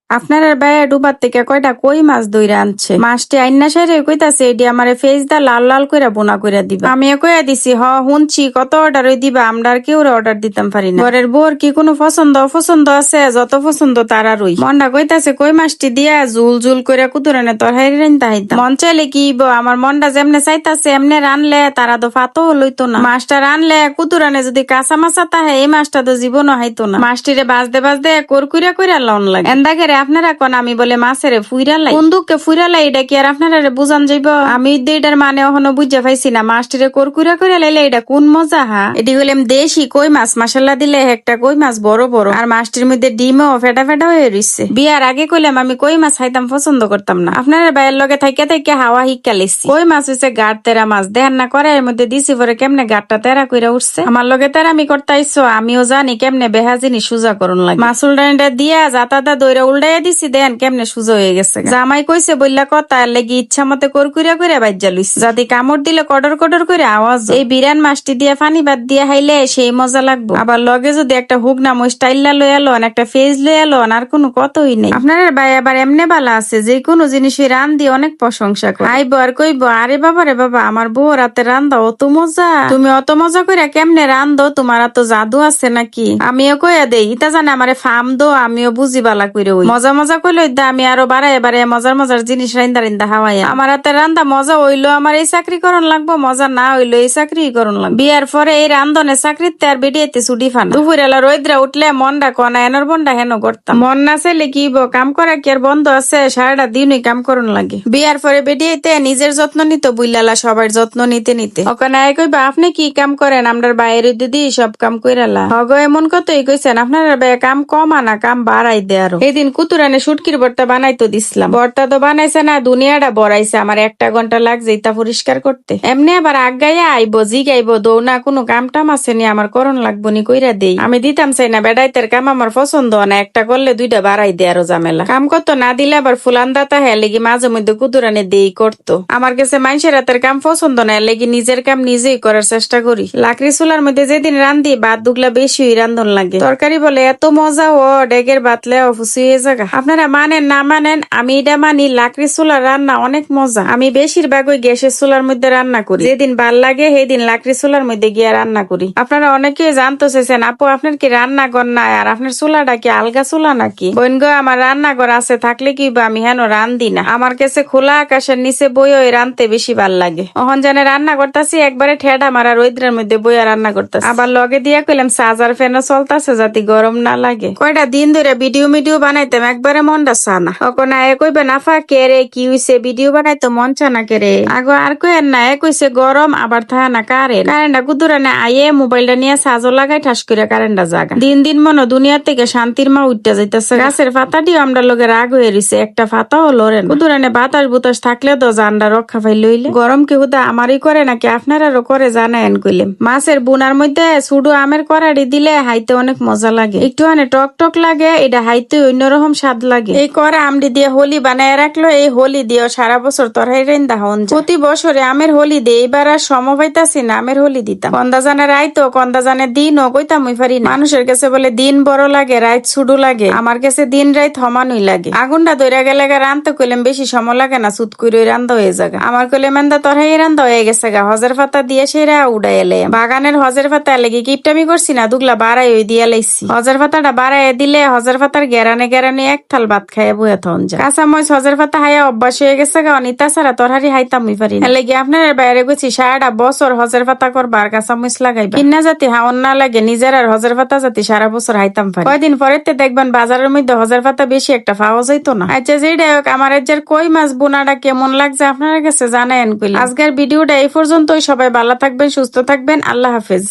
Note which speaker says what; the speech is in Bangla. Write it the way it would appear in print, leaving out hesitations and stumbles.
Speaker 1: আপনার ভাইয়া ডুবার থেকে কয়টা কই মাছ ধইরা আনছে। মাছটি আইনা সাইরে কইতাছে এডি আমারে ফেস দা লাল লাল কইরা বোনা কইরা দিবা। আমিও কইয়া দিছি হুনছি কত অর্ডার দিবা, আমরা আর কেউ অর্ডার দিতাম পারি না। ঘরের বোর কি কোনো পছন্দ অপছন্দ আছে? যত পছন্দ তারা রই। মনটা কইতাছে কই মাছটি দিয়া জুল জুল কইরা কুতুরানে তরকারি রাইন্দা হইতাম। মন চাইলে কি আমার মনটা যেমনে চাইতাছে এমনে রানলে তারা তো ফাতো লইতো না। মাছটা রানলে কুতুরানে যদি কাঁচা মাছা তাহে এই মাছটা তো জীবনও হাইতো না। মাছটিরে বাজতে বাজতে কোরকুইরা কইরা লন লাগে। এন্দাকে আপনারা কোন আমি বলে মাছের ফুইরালাই বন্দুককে ফুইরালাই, এটা কি আর আপনারা বুঝান যাইব? আমি এটার মানে এখনো বুঝা পাইছি না। মাছটিরে কোরকুইরা কইরা লাইলে এটা কোন মজা। এটি হইলাম দেশি কই মাছ, মশলা দিলে একটা কই মাছ বড় বড়, আর মাছটির মধ্যে ডিমও ফেটা ফেটা হয়ে রইছে। বিয়ার আগে কইলাম আমি কই মাছ খাইতাম পছন্দ করতাম না। আপনারা বাইরের লগে থাইকা থাইকা হাওয়া হিক্কা লেছি। কই মাছ হইছে গাঢ় তেরা মাছ, দেন না করে এর মধ্যে দিছি পরে কেমনে গাঢ়টা তেরা কইরা উঠছে। আমার লগে তেরামি করতে আইছো, আমিও জানি কেমনে বেহা জিনিস সুজা করুন লাগে। মাছুল ডাইনটা দিয়া জাতাদা দইরা উল্টাইয়া দিছি, দেন কেমনে সুজা হয়ে গেছে। জামাই কইছে বললা কথা লেগে ইচ্ছা মতে কোরকুইরা কইরা বাইজা লইছে, যাতে কামড় দিলে কডর কডর করে আওয়াজ। এই বিরান মাছটি দিয়া পানি ভাত দিয়া খাইলে সেই মজা লাগবো। আবার লগে যদি একটা হুগনা মই স্টাইল্লা লই আলো, একটা ফেজ লই আলো, আর কোনো কতই নেই। আপনার ভাই আবার এমনে বালা আছে যে কোনো জিনিসই রান দিয়ে অনেক প্রশংসা করে। আইবো আর কইবো আরে বাবা রে বাবা, আমার বউ রাতে রান্দা অত মজা, তুমি অত মজা কইরা কেমনে রান্ধো, তোমার এত জাদু আছে নাকি? আমিও কইয়া দেই ইতা জানে আমারে ফার্ম দো, আমিও বুঝি বালা কইরে ওই মজা মজা কইলো আমি আরো বাড়ায় বাড়ায় মজার মজার জিনিস রান্দা রান্দা হাওয়াই। আমার হাতে রান্দা মজা হইলো আমার এই চাকরি করন লাগবো, মজা না হইলো এই চাকরি করন লাগবো। বিয়ার পরে এই রান্ধনে চাকরিতে আর বেডিয়েতে ছুটি ফান। দুপুরেলা রোদ্রা উঠলে মনটা কনা এনর বন্ডা হেন করতাম। মন না চাইলে কি কাম করা কি আর বন্ধ আছে? সারাটা দিনই কাম করন লাগে। বিয়ার পরে বেডিয়েতে নিজের যত্ন নিত বুইলালা সবার যত্ন নিতে নিতে। ওখানে কইবা আপনি কি কাম করেন? আমরার বাইরে দিদি সব কাম কইরালা। হগ এমন কতই কইছেন আপনার কাম কম আনা কাম বাড়াই দে আরো। এই দিন কুতুরানে শুটকির ভর্তা বানাইতো দিছিলাম। ভর্তা তো বানাইছে না, দুনিয়াটা বড়াইছে। আমার 1 ঘন্টা লাগছে ইতা পরিষ্কার করতে। এমনি আবার আগাইয়া আইবো জিগাইবো দৌনা কোনো কাম টাম আছে নি, আমার করণ লাগবো নি কইরা দেই। আমি দিতাম চাই না, বেড়াইতের কাম আমার পছন্দ না। একটা করলে 2টা বাড়াই দে আরো ঝামেলা। কাম করতো না দিলে আবার ফুলান দাতা হ্যাঁ লেগে মাঝে মধ্যে কুতুরানে দেই করতো। আমার কাছে মানুষের হাতের কাম পছন্দ না, লেগে নিজের কাম নিজেই করার চেষ্টা করি। লাকড়ি চুলার মধ্যে যেদিন রান্ধি ভাত দুগলা বেশি রান্ধন লাগে। তরকারি বলে এত মজা ও ডেগের বাতলে অফুসি হয়ে জায়গা। আপনারা মানেন না মানেন, আমি এটা মানি লাকড়ি চুলার রান্না অনেক মজা। আমি বেশিরভাগ ওই গ্যাসের চুলার মধ্যে রান্না করি। যেদিন ভাল লাগে সেদিন লাকড়ি চুলার মধ্যে গিয়ে রান্না করি। আপনারা অনেকে জানতে চাইছেন আপু আপনার কি রান্নাঘর নাই, আর আপনার চুলাটা কি আলগা চুলা নাকি? বোন গো, আমার রান্নাঘর আছে থাকলে কি আমি হেন রান্ধি না। আমার কাছে খোলা আকাশের নিচে বই ওই রানতে বেশি ভাল লাগে। অহন জানে রান্না করতেছি একবারে ঠেডা মারা রোদ্রের মধ্যে বইয়া রান্না করতেছি। আবার লগে দিয়া কইলাম চার্জার ফ্যানও চলতেছে যাতে গরম না লাগে। কয়টা দিন ধরে ভিডিও বানাইতাম একবারে মনটা চানা। ওখানে কইবে নাফা কে রে কি হইছে, ভিডিও বানাইতো মন চানা কে রে। আগো আর কইেন না, কইছে গরম আবার থা না কারেন্টটা কুদুরানে আইয়ে মোবাইলটা নিয়ে সাজো লাগাই ঠাস করে কারেন্টটা জাগা। দিন দিন মনে দুনিয়া থেকে শান্তির মা উঠতে যাইতেছে। গাছের পাতাটিও আমরা লগে রাগ হয়ে রইছে, একটা পাতাও লড়ে না। কুদুরানে বাতাস বুতাস থাকলে তো জানডা রক্ষা পাই লইলে। গরম কি হুদা আমারই করে নাকি আপনারারও করে জানায়েন কইলেম। মাছের বুনার মধ্যে সুডু আমের করাড়ি দিলে হাইতে অনেক মজা লাগে, একটু টক টক লাগে। এটা হাইতে অন্যরকম স্বাদ লাগে। এই করা আমডি দিয়ে হোলি বানায় রাখলো, এই হোলি দিয়ে সারা বছর তরহাই রাইন্দা হন। প্রতি বছরে আমের হোলি দিয়ে এইবার আর সময় পাইতাছি না আমের হোলি দিতাম। কন্দা জানে রাইতো কন্দা জানে দিন ও কইতাম ওই পারি না। মানুষের কাছে বলে দিন বড় লাগে রাইত ছুডু লাগে, আমার কাছে দিন রাইত সমানই লাগে। আগুনটা ধরে গেলে রানতে কইলাম বেশি সময় লাগে না, চুত করে রান্দা হয়ে যাগা। আমার কইলে মেন্দা তরহাই রান্দা হয়ে গেছে গা। হজের পাতা দিয়ে সেরা উড়াই এলে বাগানের হজের পাতা লেগে কিপটামি করছি না, দুগলা বাড়াই ওই দিয়ে লাইছি। হজের পাতাটা বাড়াই দিলে হজের পাতার গেরানে গেরানে 1 থাল ভাত খাইয়া বইয়া থন যায়। কাঁচা মরিচ হজের পাতা হাইয়া অভ্যাস হয়ে গেছে গা, অনিতা ছাড়া তরহারি হাইতাম পারি না। লেগে আপনার বাইরে গেছি সারাটা বছর হজের পাতা করবার কাঁচা মরিচ লাগাইবা। কিন্না জাতি হাওন না লাগে, নিজের আর হজের পাতা জাতি সারা বছর হাইতাম পারি। কয়দিন পরেতে দেখবেন বাজারের মধ্যে হজের পাতা বেশি একটা পাওয়া যাইতো না। আচ্ছা যেটাই হোক, আমার এর কই মাছ বোনাটা কেমন লাগছে আপনার কাছে জানায়েন কইলে। আজকের ভিডিওটা এই পর্যন্তই। সবাই ভালো থাকবেন, সুস্থ থাকবেন, আল্লাহ হাফেজ।